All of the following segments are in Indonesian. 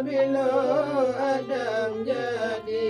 bila Adam jadi.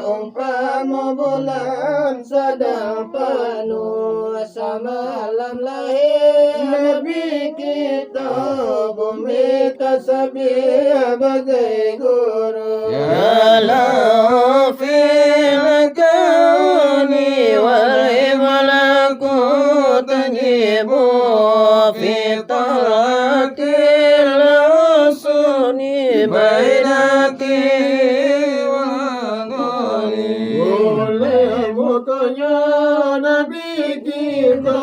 Umpama bulan sedang penuh semalam lahir Nabi kita bumi tasbih bagai guru ya la fil kauni wal malakut tajibu fi tarakil usuni bainaki Nabi kita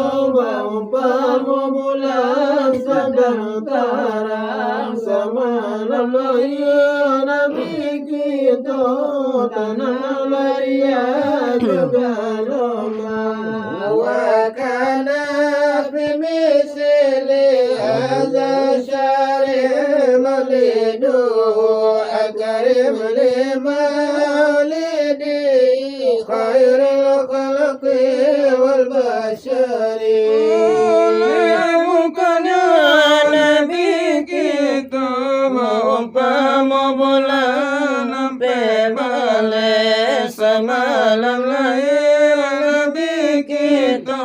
umpama bulan sedang terang semalam lahir Nabi kita tanah layak juga lemah wa kana bimisli hadza syari malidu akarim limalidi khairul khalqi wal bashari bukannya Nabi kita umpama bulan sampai balik semalam lahir Nabi kita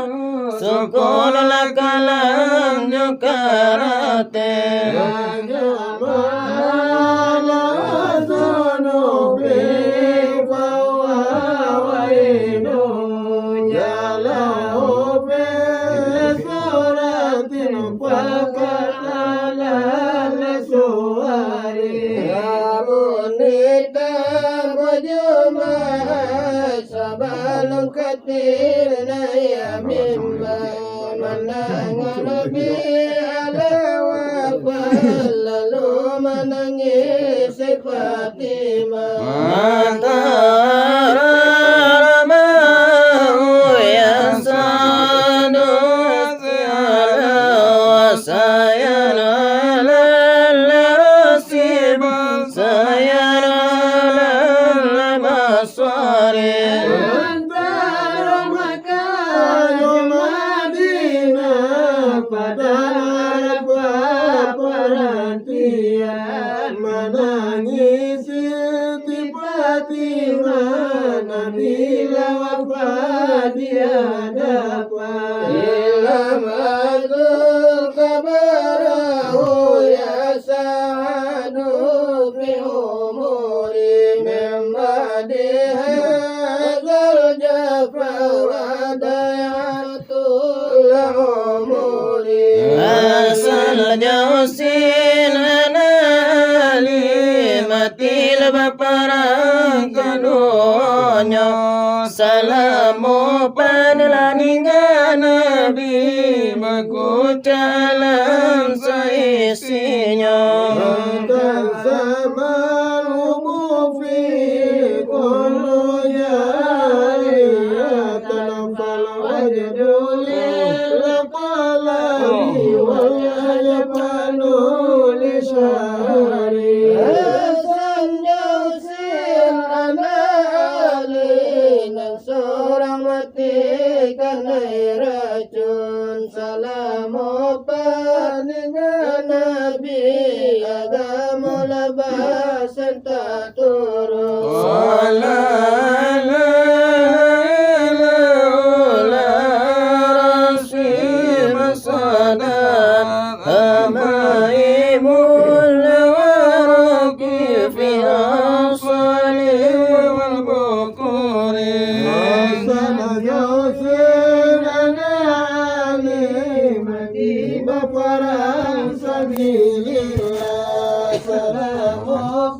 syukurlah kalam jukarate Abunita bojuma sabalum katir na yamimba manangan nabi alawa lalu menangis si Fatimah antara ramau ya sadu sayana menangisi Fatimah Nabila wafat di hadapan Ilham azul kabarahu ya sa'adu fi umuri membadi hazal jafa wa dayatul umuri asal jausin matil baparang keduanya salamu padlaningan Nabi baku dalam seisinya dan zaman umufi kullu ya tanfal wajdulil qalbi wal yajbanu li syari racun salamu paninggan Nabi agama labasan tak turun Para sabilillah salamu